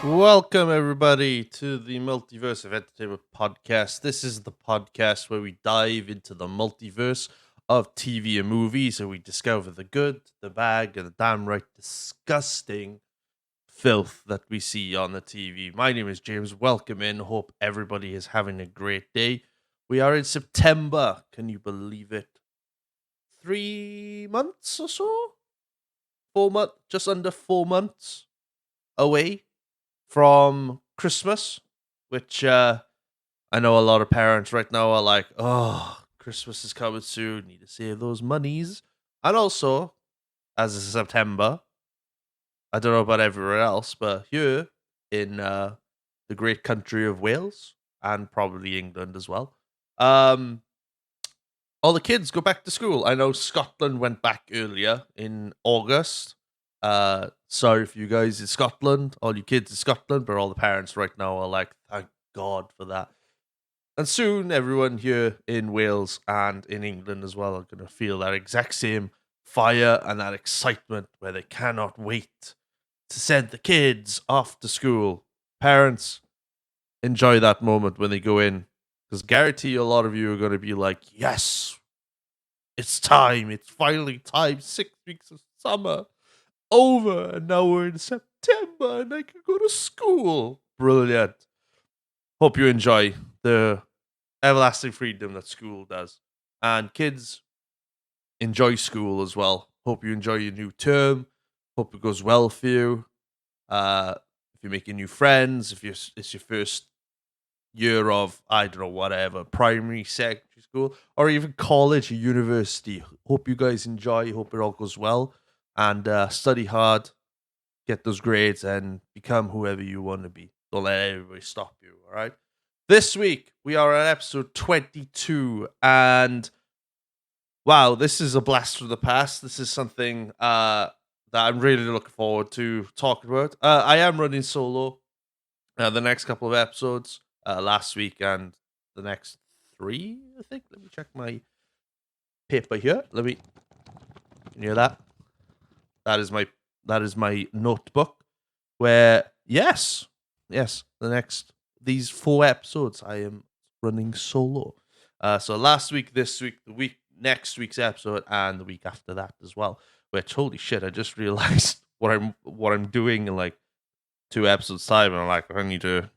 Welcome, everybody, to the Multiverse of Entertainment podcast. This is the podcast where we dive into the multiverse of TV and movies and we discover the good, the bad, and the damn right disgusting filth that we see on the TV. My name is James. Welcome in. Hope everybody is having a great day. We are in September. Can you believe it? 3 months or so? 4 months, just under 4 months away from Christmas, which I know a lot of parents right now are like, oh, Christmas is coming soon, need to save those monies. And also, as of September, I don't know about everywhere else, but here in the great country of Wales and probably England as well, all the kids go back to school. I know Scotland went back earlier in August. Sorry for you guys in Scotland, all you kids in Scotland, but all the parents right now are like, thank God for that. And soon, everyone here in Wales and in England as well are going to feel that exact same fire and that excitement where they cannot wait to send the kids off to school. Parents, enjoy that moment when they go in, because guarantee a lot of you are going to be like, yes, it's time. It's finally time. 6 weeks of summer over, and now we're in September and I can go to school. Brilliant. Hope you enjoy the everlasting freedom that school does. And kids, enjoy school as well. Hope you enjoy your new term. Hope it goes well for you. If you're making new friends, if it's your first year of, I don't know, whatever, primary, secondary school, or even college or university. Hope you guys enjoy. Hope it all goes well. And study hard, get those grades, and become whoever you want to be. Don't let everybody stop you, all right? This week, we are at episode 22, and wow, this is a blast from the past. This is something that I'm really looking forward to talking about. I am running solo the next couple of episodes, last week and the next 3, I think. Let me check my paper here. Can you hear that? That is my notebook. Where yes, these 4 episodes I am running solo. So last week, this week, next week's episode, and the week after that as well. Which, holy shit, I just realized what I'm doing in like 2 episodes time, and I'm like, I need to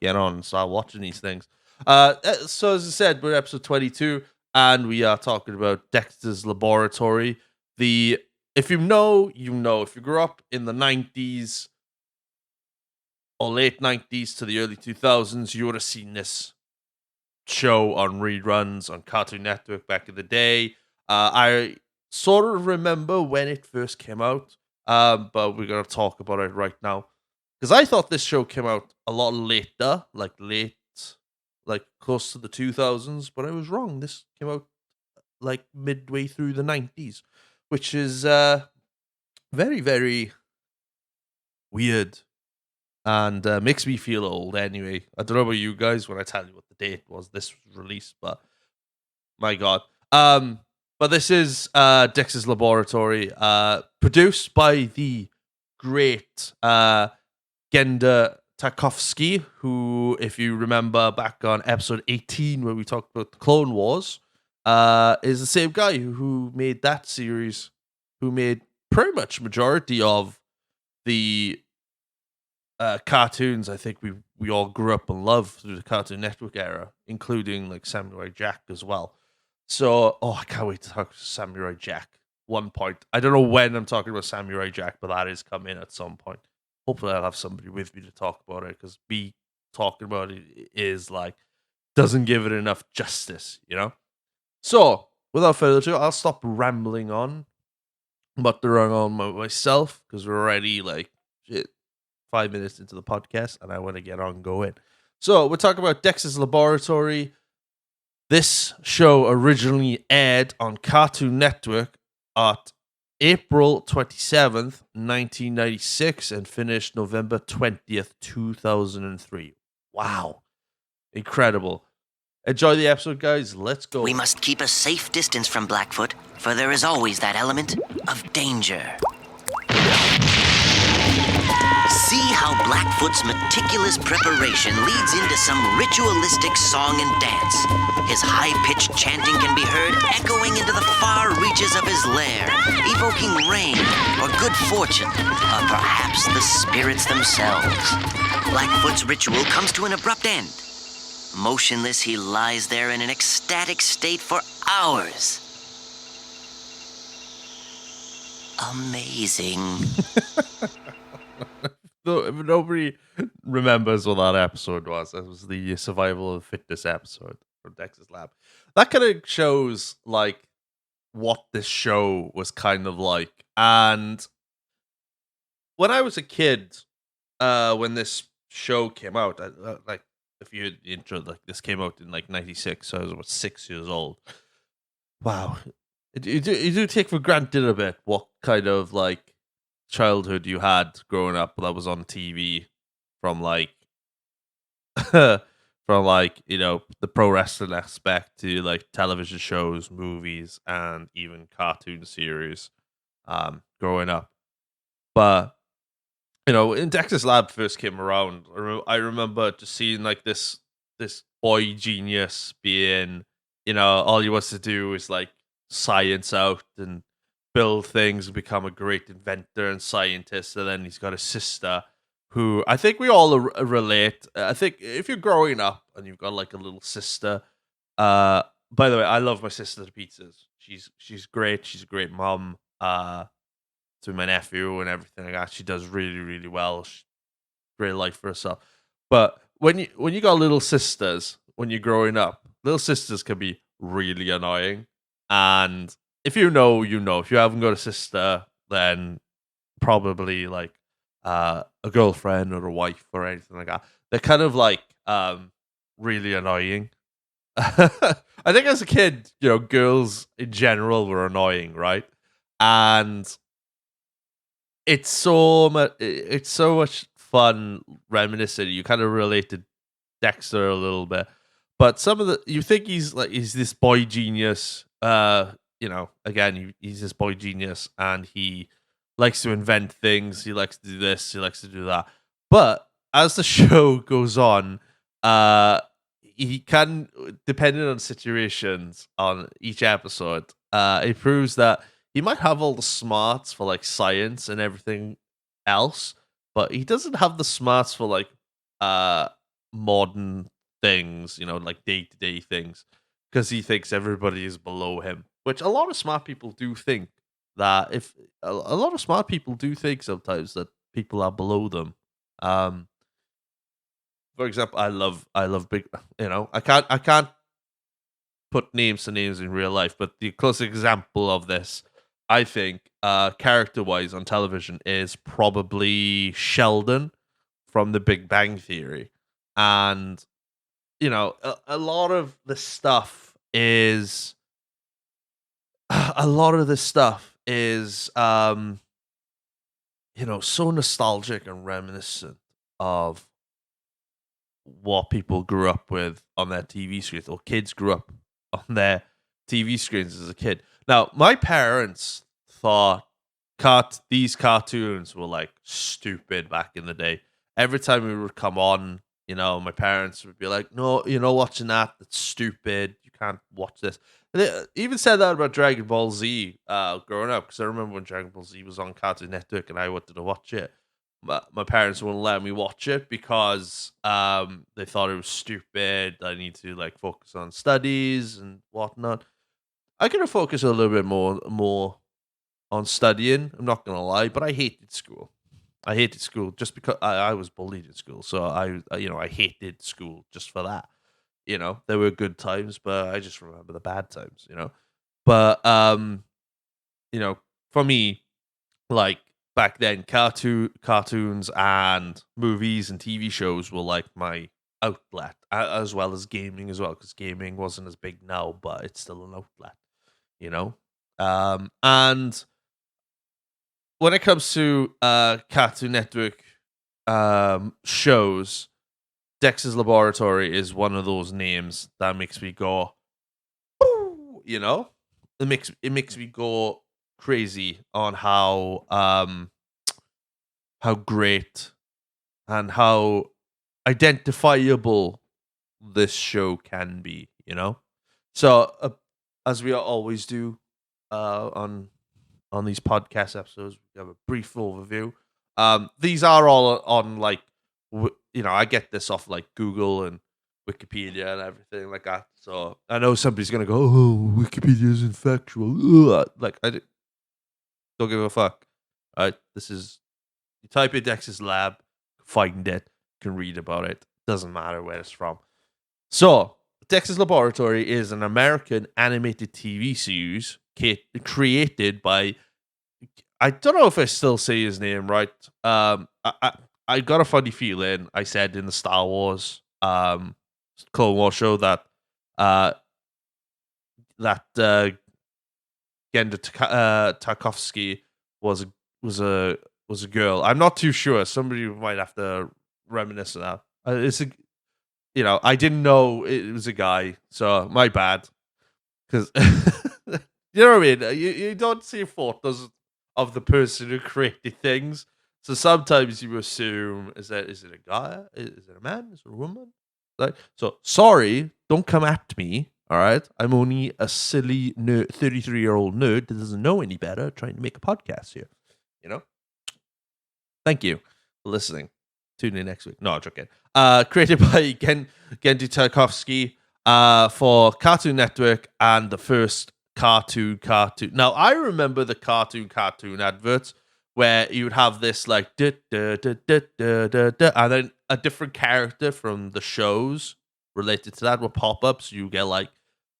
get on and start watching these things. So as I said, we're episode 22, and we are talking about Dexter's Laboratory. If you know, you know. If you grew up in the 90s or late 90s to the early 2000s, you would have seen this show on reruns on Cartoon Network back in the day. I sort of remember when it first came out, but we're going to talk about it right now. Because I thought this show came out a lot later, like close to the 2000s, but I was wrong. This came out like midway through the 90s. Which is very, very weird and makes me feel old anyway. I don't know about you guys when I tell you what the date was this was released, but my God. But this is Dexter's Laboratory, produced by the great Genda Tarkovsky, who, if you remember back on episode 18 where we talked about the Clone Wars, is the same guy who made that series, who made pretty much majority of the cartoons I think we all grew up and loved through the Cartoon Network era, including like Samurai Jack as well. So, I can't wait to talk Samurai Jack. One point. I don't know when I'm talking about Samurai Jack, but that is coming at some point. Hopefully I'll have somebody with me to talk about it, because me talking about it is like, doesn't give it enough justice, you know? So, without further ado, I'll stop rambling on, muttering on myself, because we're already like, shit, 5 minutes into the podcast, and I want to get on going. So we're talking about Dexter's Laboratory. This show originally aired on Cartoon Network at April 27th, 1996, and finished November 20th, 2003. Wow. Incredible. Enjoy the episode, guys. Let's go. We must keep a safe distance from Blackfoot, for there is always that element of danger. See how Blackfoot's meticulous preparation leads into some ritualistic song and dance. His high-pitched chanting can be heard echoing into the far reaches of his lair, evoking rain or good fortune, or perhaps the spirits themselves. Blackfoot's ritual comes to an abrupt end. Motionless, he lies there in an ecstatic state for hours. Amazing. Nobody remembers what that episode was. It was the survival of fitness episode from Dexter's Lab. That kind of shows like what this show was kind of like. And when I was a kid, when this show came out, like if you had the intro, like this came out in like 96, so I was about 6 years old. Wow. You do take for granted a bit what kind of like childhood you had growing up that was on TV from like from like, you know, the pro wrestling aspect to like television shows, movies, and even cartoon series growing up. But you know, when Dexter's Lab first came around, I remember just seeing like this boy genius being, you know, all he wants to do is like science out and build things and become a great inventor and scientist. And then he's got a sister who I think we all relate. I think if you're growing up and you've got like a little sister, by the way, I love my sister to pieces. She's great. She's a great mom. To my nephew and everything like that. She does really, really well. Great life for herself. But when you got little sisters, when you're growing up, little sisters can be really annoying. And if you know, you know. If you haven't got a sister, then probably like a girlfriend or a wife or anything like that. They're kind of like really annoying. I think as a kid, you know, girls in general were annoying, right? And it's so much fun reminiscing. You kind of relate to Dexter a little bit, but some of the you think he's this boy genius. You know, again, he's this boy genius, and he likes to invent things. He likes to do this. He likes to do that. But as the show goes on, he can, depending on situations on each episode, it proves that he might have all the smarts for like science and everything else, but he doesn't have the smarts for like modern things, you know, like day-to-day things, because he thinks everybody is below him, which a lot of smart people do think that if a lot of smart people do think sometimes that people are below them. For example, I love big, you know, I can't put names to names in real life, but the closest example of this, I think, character wise on television, is probably Sheldon from The Big Bang Theory. And, you know, a lot of the stuff is, a lot of this stuff is, you know, so nostalgic and reminiscent of what people grew up with on their TV screens, or kids grew up on their TV screens as a kid. Now, my parents thought these cartoons were like stupid back in the day. Every time we would come on, you know, my parents would be like, "No, you're not watching that. That's stupid. You can't watch this." And they even said that about Dragon Ball Z growing up, because I remember when Dragon Ball Z was on Cartoon Network and I wanted to watch it. My parents wouldn't let me watch it because they thought it was stupid. I need to like focus on studies and whatnot. I could have focused a little bit more on studying. I'm not gonna lie, but I hated school. I hated school just because I was bullied in school. So you know, I hated school just for that. You know, there were good times, but I just remember the bad times. You know, but you know, for me, like back then, cartoons and movies and TV shows were like my outlet, as well as gaming as well, because gaming wasn't as big now, but it's still an outlet, you know. And when it comes to Cartoon Network shows, Dexter's Laboratory is one of those names that makes me go, "Ooh," you know, it makes me go crazy on how great and how identifiable this show can be, you know. So as we always do on these podcast episodes, we have a brief overview. These are all on like I get this off like Google and Wikipedia and everything like that. So I know somebody's gonna go, "Oh, Wikipedia isn't factual." Ugh. Like don't give a fuck. Right? This is you type in Dexter's Lab, find it, can read about it. Doesn't matter where it's from. So Dexter's Laboratory is an American animated TV series created by, I don't know if I still say his name right. I got a funny feeling I said in the Star Wars Clone Wars show that uh, Genda Tarkovsky was a girl. I'm not too sure. Somebody might have to reminisce on that. I didn't know it was a guy, so my bad. Because you know what I mean. You don't see photos of the person who created things, so sometimes you assume is it a guy? Is it a man? Is it a woman? Like, so sorry, don't come at me. All right, I'm only a silly 33-year-old nerd that doesn't know any better, trying to make a podcast here. You know. Thank you for listening. Tune in next week. No, I'm joking. Created by Genndy Tarkovsky for Cartoon Network and the first cartoon. Now, I remember the cartoon adverts where you would have this like da, da, da, da, da, da, da, and then a different character from the shows related to that will pop up. So you get like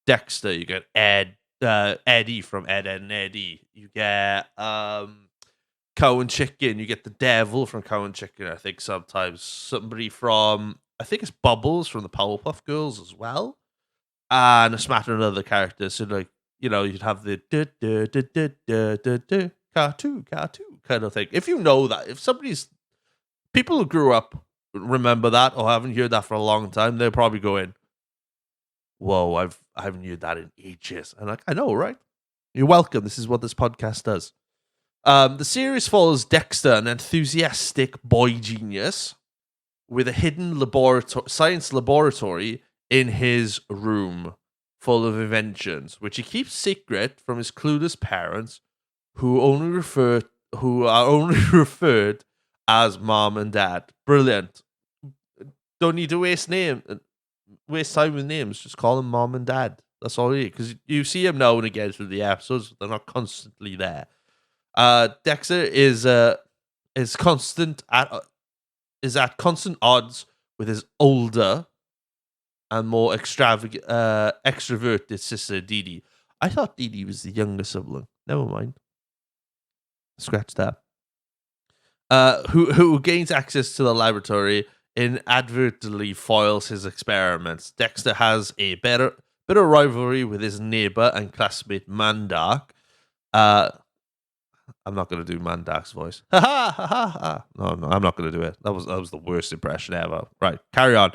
Dexter, you get Eddie from Ed, Edd n Eddy, you get Cow and Chicken, you get the devil from Cow and Chicken, I think sometimes. Somebody from, I think it's Bubbles from the Powerpuff Girls as well. And a smattering of other characters. So, like, you'd have the cartoon kind of thing. If you know that, if people who grew up remember that or haven't heard that for a long time, they're probably going, whoa, I haven't heard that in ages. And like, I know, right? You're welcome. This is what this podcast does. The series follows Dexter, an enthusiastic boy genius, with a hidden science laboratory in his room full of inventions, which he keeps secret from his clueless parents, who are only referred as mom and dad. Brilliant. Don't need to waste time with names. Just call them mom and dad. That's all you need, because you see them now and again through the episodes. They're not constantly there. Dexter is at constant odds with his older and more extroverted sister Dee Dee. I thought Dee Dee was the younger sibling. Never mind. Scratch that. Who gains access to the laboratory inadvertently foils his experiments. Dexter has a bitter rivalry with his neighbor and classmate Mandark. I'm not going to do Mandark's voice. Ha ha ha ha. No, I'm not going to do it. That was the worst impression ever. Right, carry on.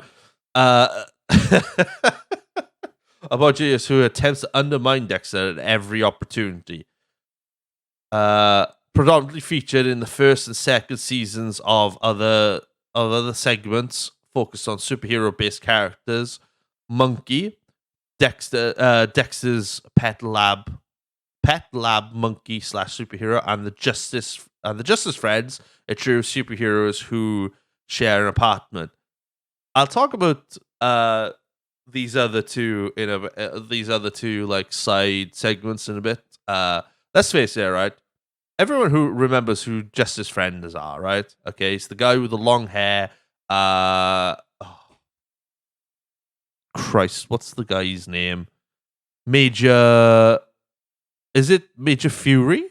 About genius who attempts to undermine Dexter at every opportunity. Predominantly featured in the first and second seasons of other segments focused on superhero-based characters. Monkey, Dexter's pet lab monkey / superhero, and the Justice Friends, a trio of superheroes who share an apartment. I'll talk about these other two like side segments in a bit. Let's face it, right? Everyone who remembers who Justice Friends are, right? Okay, it's the guy with the long hair. Christ, what's the guy's name? Is it Major Fury?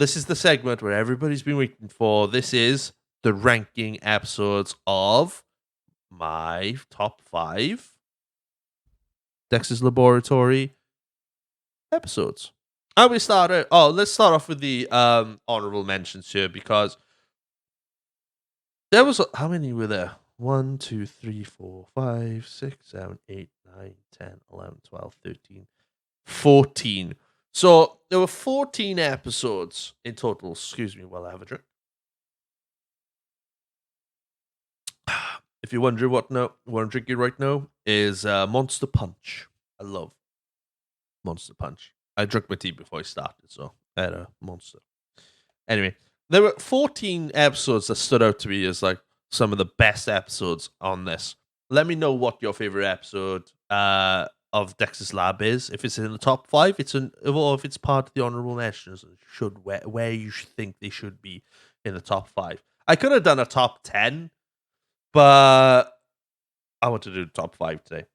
This is the segment where everybody's been waiting for. This is the ranking episodes of my top 5 Dexter's Laboratory episodes. And let's start off with the honorable mentions here, because there was how many were there? 1, 2, 3, 4, 5, 6, 7, 8, 9, 10, 11, 12, 13, 14. So there were 14 episodes in total. Excuse me while I have a drink. If you're wondering what I'm drinking right now is Monster Punch. I love Monster Punch. I drank my tea before I started, so I had a Monster. Anyway, there were 14 episodes that stood out to me as like some of the best episodes on this. Let me know what your favorite episode of Dexter's Lab is. If it's in the top 5, or if it's part of the honorable mentions, where you should think they should be in the top 5. I could have done a top 10, but I want to do the top 5 today.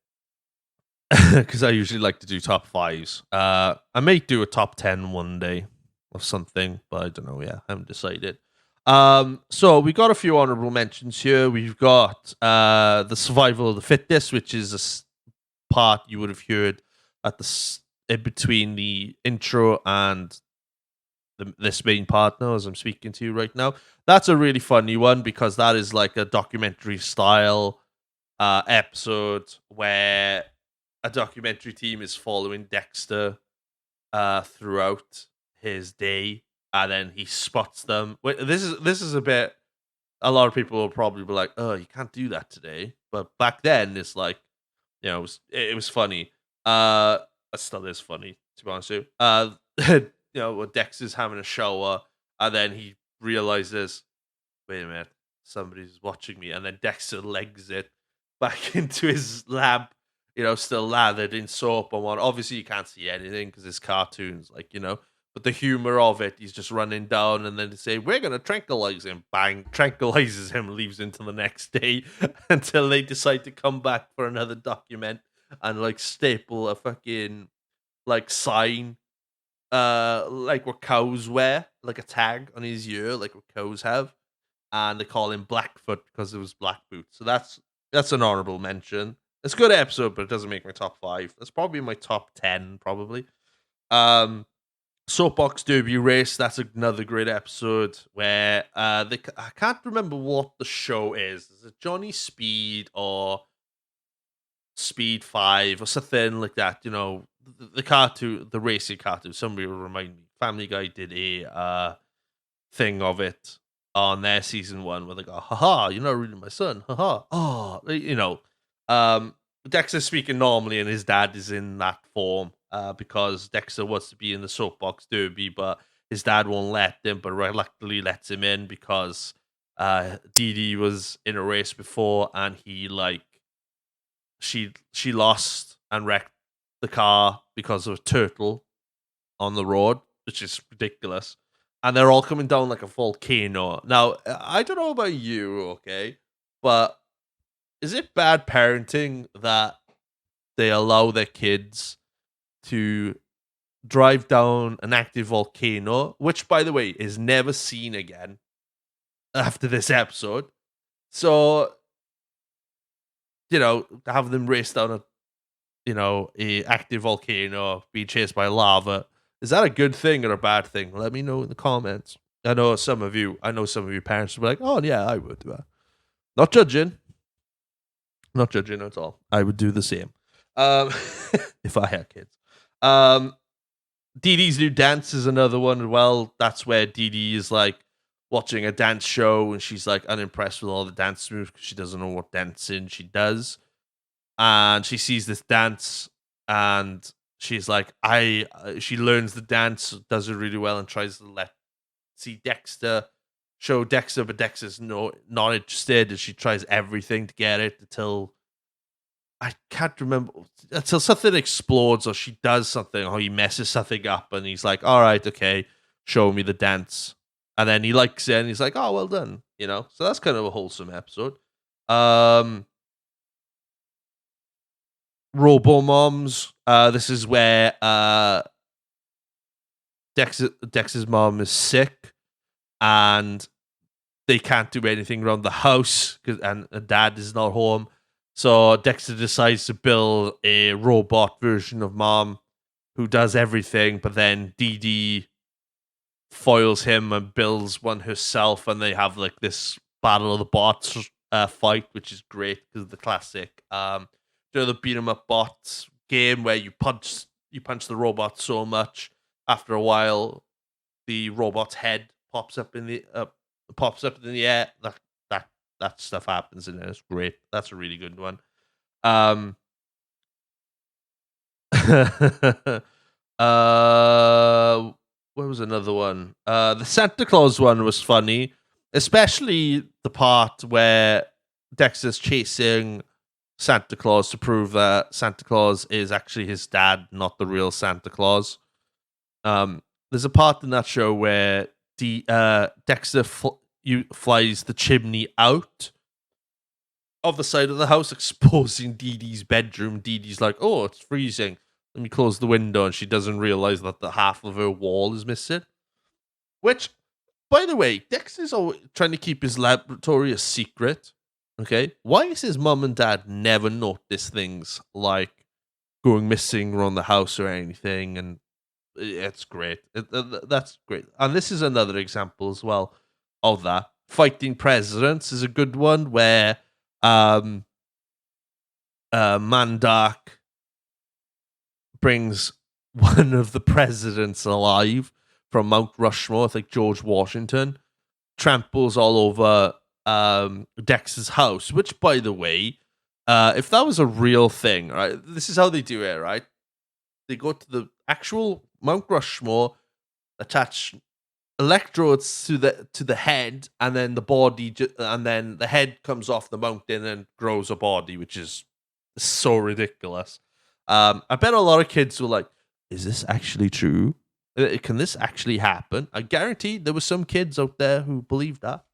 Because I usually like to do top 5s. I may do a top 10 one day or something, but I don't know. Yeah, I haven't decided. So we got a few honorable mentions here. We've got the survival of the fittest, which is a part you would have heard at in between the intro and this main partner as I'm speaking to you right now. That's a really funny one because that is like a documentary style episode where a documentary team is following Dexter throughout his day, and then he spots them. This is a bit. A lot of people will probably be like, "Oh, you can't do that today," but back then it's like, it was funny. It still is funny, to be honest with you. When Dexter's having a shower, and then he realizes, "Wait a minute, somebody's watching me," and then Dexter legs it back into his lab. Still lathered in soap and what. Obviously, you can't see anything because it's cartoons, But the humor of it, he's just running down, and then they say, "We're gonna tranquilize him." Bang, tranquilizes him, leaves until the next day until they decide to come back for another document and staple a fucking sign, like what cows wear, like a tag on his ear, like what cows have, and they call him Blackfoot because it was black boots. So that's an honorable mention. It's a good episode, but it doesn't make my top 5. That's probably my top 10, probably. Soapbox Derby Race. That's another great episode where I can't remember what the show is. Is it Johnny Speed or Speed 5 or something like that? The cartoon, the racing cartoon. Somebody will remind me. Family Guy did a thing of it on their season 1 where they go, "Haha, you're not really my son. Haha." Dexter's speaking normally and his dad is in that form because Dexter wants to be in the soapbox derby, but his dad won't let him, but reluctantly lets him in because Dee Dee was in a race before and she lost and wrecked the car because of a turtle on the road, which is ridiculous. And they're all coming down like a volcano. Now, I don't know about you, okay, but is it bad parenting that they allow their kids to drive down an active volcano, which, by the way, is never seen again after this episode? So, have them race down a active volcano, being chased by lava. Is that a good thing or a bad thing? Let me know in the comments. I know some of you parents will be like, "Oh yeah, I would do that." Not judging at all. I would do the same if I had kids. Dee Dee's New Dance is another one as well. That's where Dee Dee is watching a dance show and she's unimpressed with all the dance moves because she doesn't know what dancing she does. And she sees this dance and she's like, she learns the dance, does it really well, and tries to show Dexter, but Dexter's not interested, and she tries everything to get it until I can't remember, until something explodes or she does something or he messes something up and he's like, "All right, okay, show me the dance." And then he likes it and he's like, "Oh, well done." So that's kind of a wholesome episode. Robo Moms. This is where Dex's mom is sick, and they can't do anything around the house and dad is not home. So Dexter decides to build a robot version of mom who does everything, but then Dee Dee foils him and builds one herself, and they have like this battle of the bots fight, which is great because the classic the beat 'em up bots game where you punch the robot so much after a while the robot's head pops up in the air. That stuff happens in there. It's great. That's a really good one. What was another one? The Santa Claus one was funny, especially the part where Dexter's chasing Santa Claus to prove that Santa Claus is actually his dad, not the real Santa Claus. There's a part in that show where Dexter flies the chimney out of the side of the house, exposing Dee Dee's bedroom. Dee Dee's like, "Oh, it's freezing. Let me close the window," and she doesn't realize that the half of her wall is missing. Which, by the way, Dexter's always trying to keep his laboratory a secret. Okay, why is his mom and dad never notice things like going missing around the house or anything? And it's great. That's great. And this is another example as well of that. Fighting Presidents is a good one where Mandark brings one of the presidents alive from Mount Rushmore, I think George Washington, tramples all over Dexter's house, which, by the way, if that was a real thing, right, this is how they do it, right? They go to the actual Mount Rushmore, attach electrodes to the head, and then the body, and then the head comes off the mountain and grows a body, which is so ridiculous. I bet a lot of kids were like, "Is this actually true? Can this actually happen?" I guarantee there were some kids out there who believed that.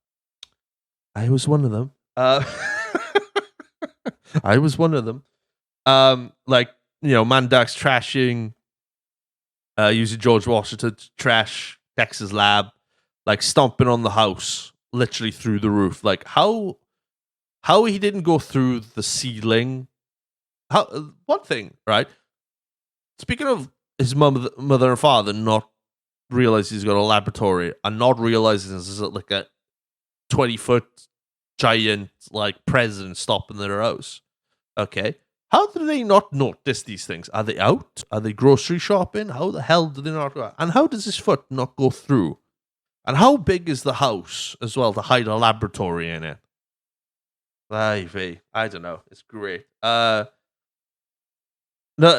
I was one of them. I was one of them. Mandark's trashing, using George Washington to trash Dexter's lab, like stomping on the house, literally through the roof. Like how he didn't go through the ceiling. One thing, right? Speaking of his mother and father not realizing he's got a laboratory and not realizing this is like a 20-foot giant like president stopping their house. Okay. How do they not notice these things? Are they out? Are they grocery shopping? How the hell do they not go out? And how does his foot not go through? And how big is the house as well to hide a laboratory in it? I don't know. It's great.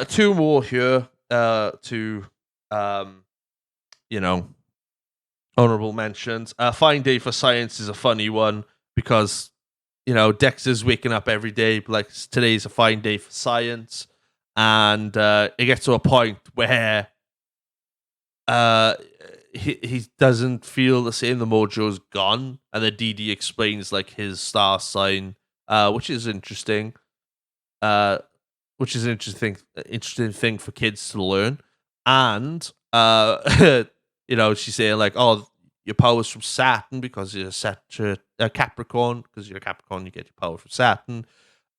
Two more here honorable mentions. Fine Day for Science is a funny one because, Dexter's waking up every day like today's a fine day for science, and it gets to a point where he doesn't feel the same. The mojo's gone, and then Dee Dee explains like his star sign, which is interesting. Which is an interesting thing for kids to learn. And she's saying like, "Oh, your power's from Saturn because you're such a Capricorn. Because you're a Capricorn, you get your power from Saturn.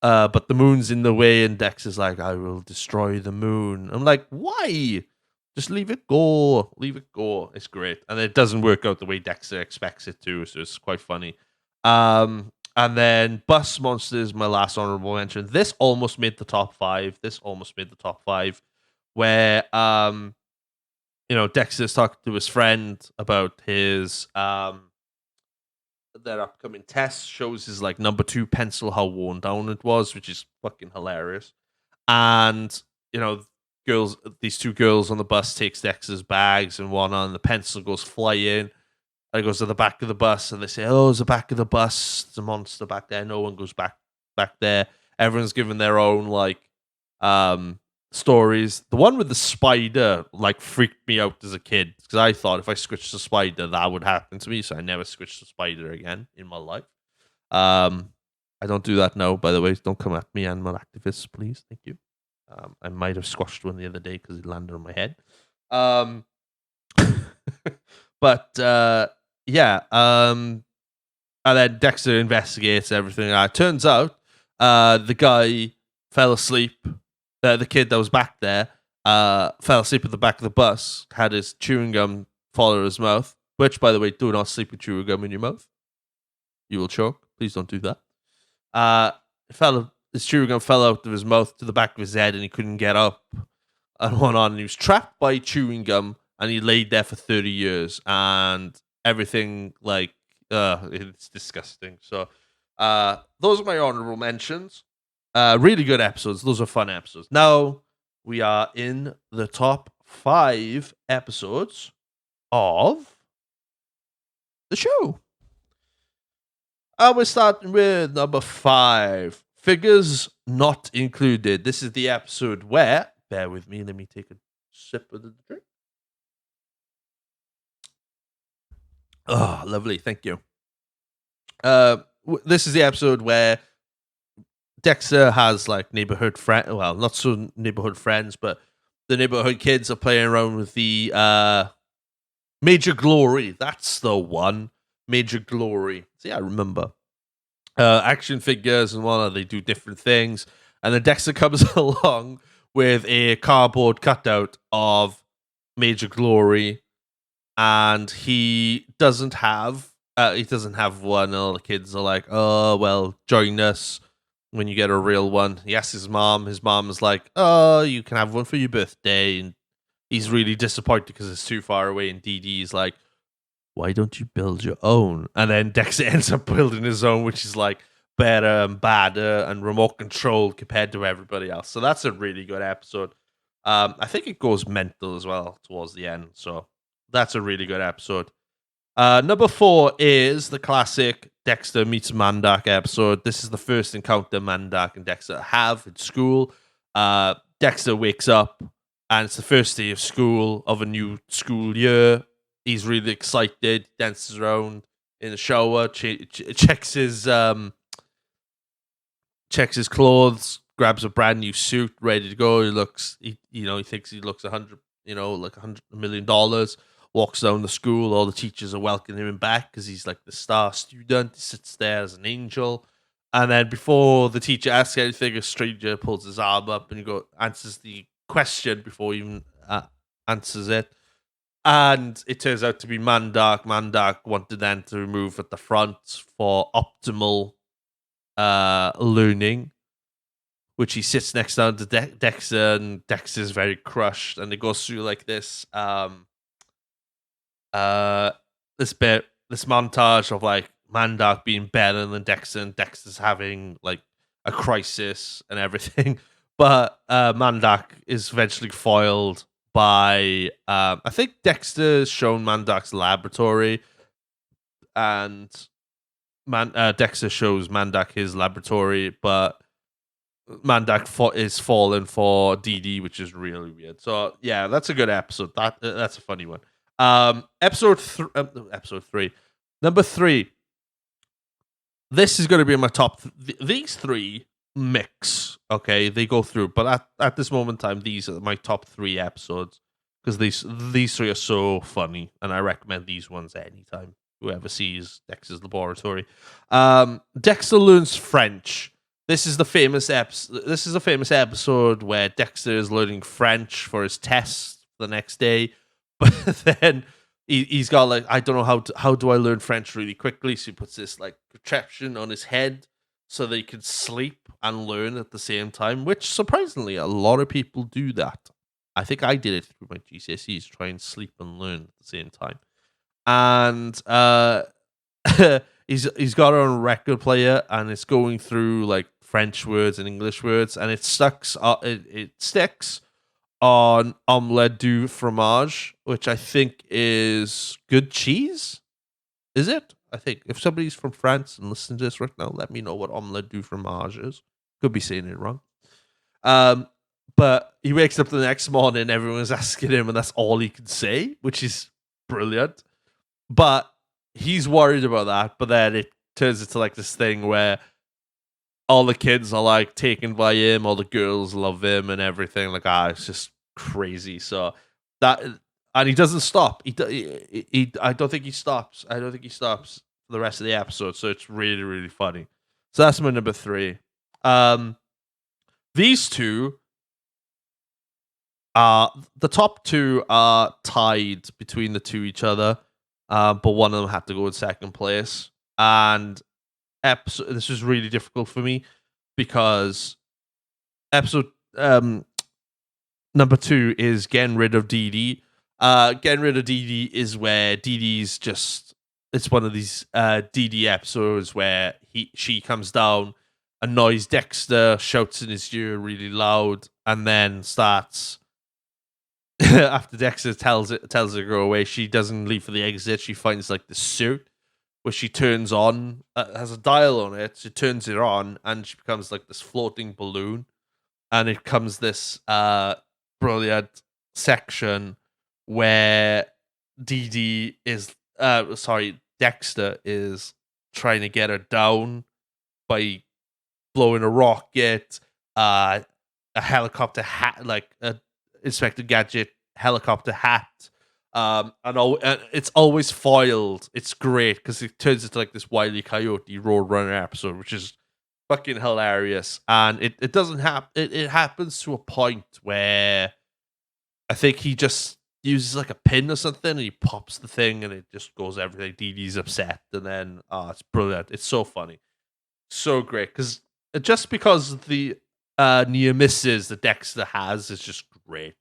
But the moon's in the way," and Dex is like, "I will destroy the moon." I'm like, why? Just leave it go. Leave it go. It's great. And it doesn't work out the way Dexter expects it to, so it's quite funny. And then Bus Monsters, my last honorable mention. This almost made the top 5. Where Dexter's talking to his friend about his their upcoming test, shows his like number 2 pencil how worn down it was, which is fucking hilarious. And these 2 girls on the bus takes Dexter's bags and whatnot, and the pencil goes flying. And it goes to the back of the bus, and they say, "Oh, it's the back of the bus. There's a monster back there." No one goes back there. Everyone's given their own like stories. The one with the spider like freaked me out as a kid because I thought if I switched the spider, that would happen to me. So I never switched the spider again in my life. I don't do that now, by the way. Don't come at me, animal activists, please. Thank you. I might have squashed one the other day because it landed on my head. But yeah, and then Dexter investigates everything. Turns out the guy fell asleep. The kid that was back there fell asleep at the back of the bus, had his chewing gum fall out of his mouth, which, by the way, do not sleep with chewing gum in your mouth. You will choke. Please don't do that. His chewing gum fell out of his mouth to the back of his head, and he couldn't get up and went on. And he was trapped by chewing gum, and he laid there for 30 years, and everything, like, it's disgusting. So those are my honorable mentions. Really good episodes. Those are fun episodes. Now we are in the top 5 episodes of the show. We're starting with number 5. Figures not included. This is the episode where, bear with me, let me take a sip of the drink. Oh, lovely. Thank you. This is the episode where Dexter has like neighborhood friend. Well, not so neighborhood friends, but the neighborhood kids are playing around with the Major Glory. That's the one. Major Glory. See, I remember. Action figures and whatnot. They do different things, and then Dexter comes along with a cardboard cutout of Major Glory, and he doesn't have one. All the kids are like, "Oh, well, join us when you get a real one." He asks his mom. His mom is like, "Oh, you can have one for your birthday," and he's really disappointed because it's too far away. And Dee Dee is like, "Why don't you build your own?" And then Dexter ends up building his own, which is like better and badder and remote controlled compared to everybody else. So that's a really good episode. I think it goes mental as well towards the end. So that's a really good episode. Number 4 is the classic Dexter meets Mandak episode. This is the first encounter Mandak and Dexter have in school. Dexter wakes up and it's the first day of school of a new school year. He's really excited, dances around in the shower, checks his clothes, grabs a brand new suit, ready to go. He thinks he looks like $100 million. Walks down the school, all the teachers are welcoming him back because he's like the star student. He sits there as an angel. And then before the teacher asks anything, a stranger pulls his arm up and answers the question before he even answers it. And it turns out to be Mandak. Mandak wanted them to remove at the front for optimal learning, which he sits next down to Dexter, and Dexter's very crushed. And it goes through like this this montage of like Mandak being better than Dexter, and Dexter's having like a crisis and everything. But Mandak is eventually foiled by I think Dexter's shown Mandak's laboratory, and Dexter shows Mandak his laboratory, but Mandak is fallen for Dee Dee, which is really weird. So yeah, that's a good episode. That's a funny one. Episode 3, number 3. This is going to be in my top. These 3 mix. Okay, they go through, but at this moment in time, these are my top 3 episodes because these 3 are so funny, and I recommend these ones anytime. Whoever sees Dexter's laboratory. Dexter learns French. This is the famous episode where Dexter is learning French for his test the next day. But then he's got like, I don't know how do I learn French really quickly. So he puts this like contraption on his head so that he can sleep and learn at the same time, which surprisingly a lot of people do that. I think I did it through my GCSEs, try and sleep and learn at the same time. And he's got a record player and it's going through like French words and English words, and it sticks on omelette du fromage, which I think is good cheese. Is it? I think if somebody's from France and listening to this right now, let me know what omelette du fromage is. Could be saying it wrong. But he wakes up the next morning, everyone's asking him, and that's all he can say, which is brilliant. But he's worried about that. But then it turns into like this thing where all the kids are like taken by him, all the girls love him and everything. Like, it's just crazy. So that and he doesn't stop. I don't think he stops. I don't think he stops for the rest of the episode. So it's really, really funny. So that's my number 3. These two the top 2 are tied between the two each other, but one of them had to go in second place. And this was really difficult for me because episode number 2 is getting rid of Dee Dee. Getting rid of Dee Dee is where Dee Dee's just, it's one of these Dee Dee episodes where she comes down, annoys Dexter, shouts in his ear really loud, and then starts after Dexter tells her to go away. She doesn't leave for the exit. She finds like the suit which she turns on, has a dial on it. She turns it on and she becomes like this floating balloon, and it comes this brilliant section where Dexter is trying to get her down by blowing a rocket, a helicopter hat, like a Inspector Gadget helicopter hat, and it's always foiled. It's great because it turns into like this Wile E. Coyote Roadrunner episode, which is fucking hilarious. And it doesn't happen. It happens to a point where I think he just uses like a pin or something, and he pops the thing, and it just goes everything. Dee Dee's upset, and then it's brilliant. It's so funny, so great because the near misses that Dexter has is just great,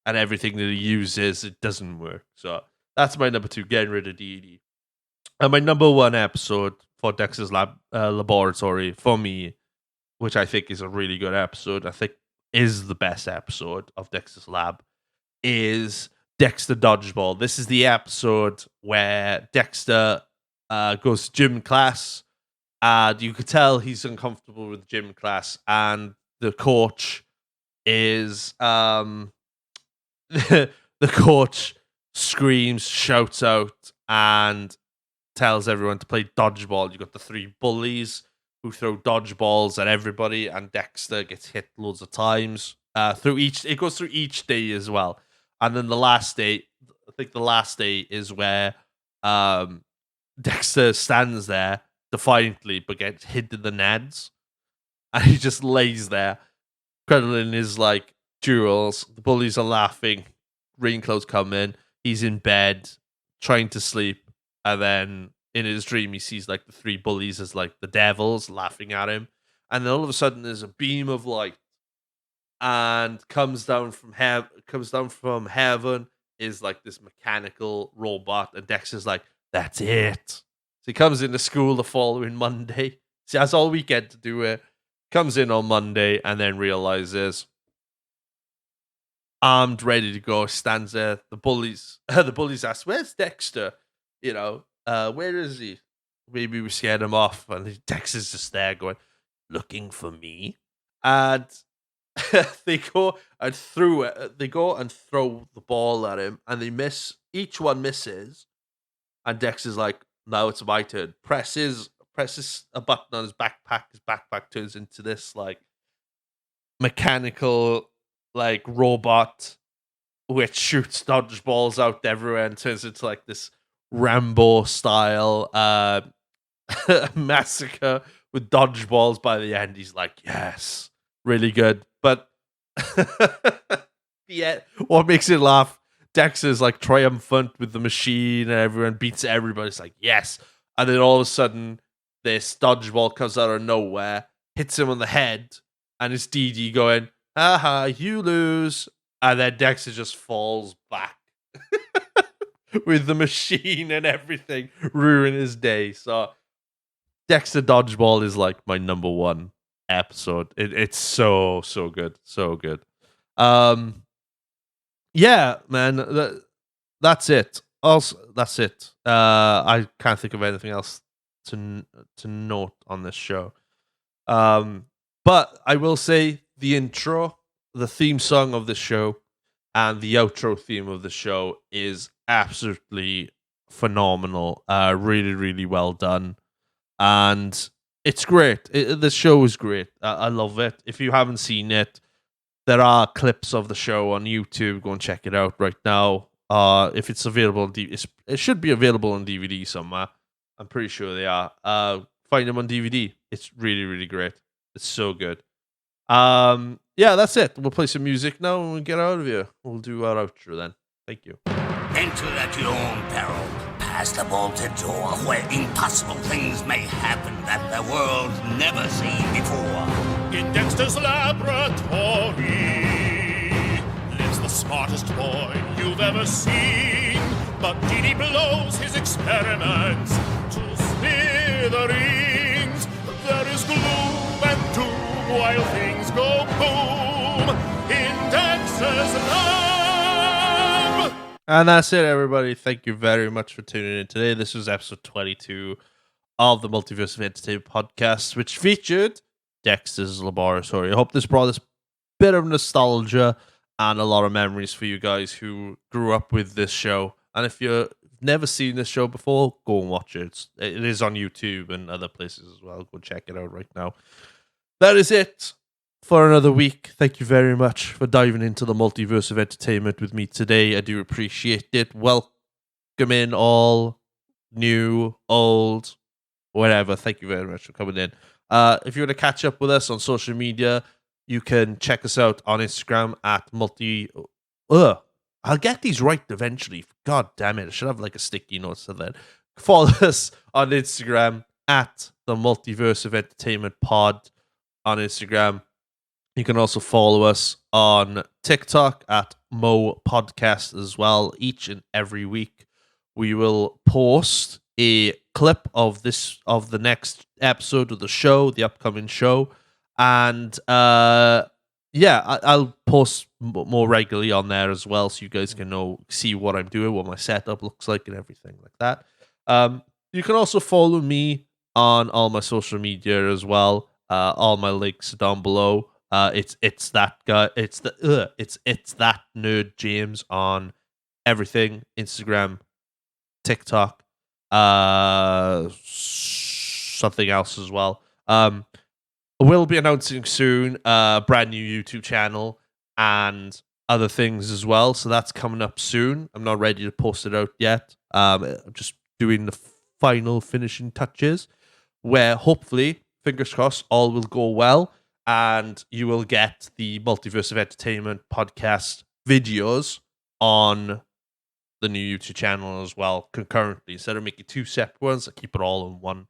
and everything that he uses, it doesn't work. So that's my number 2, getting rid of Dee Dee. And my number 1 episode for Dexter's Laboratory for me, which I think is a really good episode, I think is the best episode of Dexter's Lab, is Dexter Dodgeball. This is the episode where Dexter goes to gym class, and you could tell he's uncomfortable with gym class, and the coach is the coach screams, shouts out, and tells everyone to play dodgeball. You got the 3 bullies who throw dodgeballs at everybody, and Dexter gets hit loads of times. It goes through each day as well. And then the last day, I think the last day is where Dexter stands there defiantly but gets hit in the nads. And he just lays there, cuddling his like jewels. The bullies are laughing. Rainclouds come in. He's in bed, trying to sleep. And then in his dream, he sees like the 3 bullies as like the devils laughing at him. And then all of a sudden, there's a beam of light and comes down from heaven, is like this mechanical robot, and Dexter's like, that's it. So he comes into school the following Monday. So he has all weekend to do it. Comes in on Monday and then realizes, armed, ready to go, stands there. The bullies ask, where's Dexter? Where is he? Maybe we scared him off. And Dexter's just there going, looking for me. And they go and throw the ball at him, and they miss. Each one misses, and Dexter's like, "Now it's my turn." Presses a button on his backpack. His backpack turns into this like mechanical like robot, which shoots dodgeballs out everywhere and turns into like this Rambo style massacre with dodgeballs. By the end, he's like, "Yes, really good." But what makes it laugh, Dexter's like triumphant with the machine and everyone beats everybody. It's like, yes. And then all of a sudden, this dodgeball comes out of nowhere, hits him on the head, and it's Dee Dee going, haha, you lose. And then Dexter just falls back with the machine and everything, ruin his day. So Dexter Dodgeball is like my number 1 episode. It's so good, so good. Yeah, man, that's it. Also, that's it. I can't think of anything else to note on this show. But I will say the intro, the theme song of the show, and the outro theme of the show is absolutely phenomenal. Really, really well done, and it's great. The show is great. I love it. If you haven't seen it, there are clips of the show on YouTube. Go and check it out right now. If it's available on DVD, it should be available on DVD somewhere. I'm pretty sure they are. Find them on DVD. It's really, really great. It's so good. Yeah, that's it. We'll play some music now and we'll get out of here. We'll do our outro then. Thank you. Enter at your own peril, past the bolted door, where impossible things may happen that the world's never seen before. In Dexter's laboratory lives the smartest boy you've ever seen. But Dee blows his experiments to smithereens. There is gloom and doom while things go boom in Dexter's lab. And that's it, everybody. Thank you very much for tuning in today. This was episode 22 of the Multiverse of Entertainment podcast, which featured Dexter's Laboratory. I hope this brought us a bit of nostalgia and a lot of memories for you guys who grew up with this show. And if you've never seen this show before, go and watch it. It is on YouTube and other places as well. Go check it out right now. That is it for another week. Thank you very much for diving into the Multiverse of Entertainment with me today. I do appreciate it. Welcome in all, new, old, whatever. Thank you very much for coming in. If you want to catch up with us on social media, you can check us out on Instagram at I'll get these right eventually. God damn it. I should have like a sticky note so that. Follow us on Instagram at the Multiverse of Entertainment pod on Instagram. You can also follow us on TikTok at Mo Podcast as well. Each and every week, we will post a clip of the next episode of the show, the upcoming show, and I'll post more regularly on there as well, so you guys can see what I'm doing, what my setup looks like, and everything like that. You can also follow me on all my social media as well. All my links are down below. It's that nerd James on everything: Instagram, TikTok, something else as well. We'll be announcing soon a brand new YouTube channel and other things as well. So that's coming up soon. I'm not ready to post it out yet. I'm just doing the final finishing touches where hopefully, fingers crossed, all will go well and you will get the Multiverse of Entertainment podcast videos on the new YouTube channel as well concurrently. Instead of making two separate ones, I keep it all in one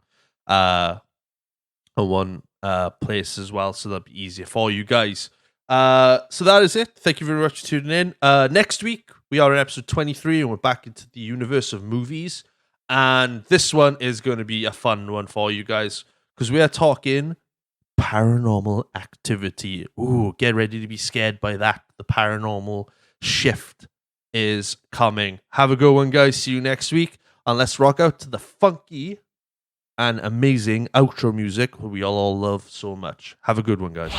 place as well, so that'll be easier for you guys. So that is it. Thank you very much for tuning in. Next week we are in episode 23 and we're back into the universe of movies, and this one is going to be a fun one for you guys because we are talking paranormal activity. Ooh, get ready to be scared by that. The paranormal shift is coming. Have a good one, guys. See you next week, and let's rock out to the funky and amazing outro music we all love so much. Have a good one, guys.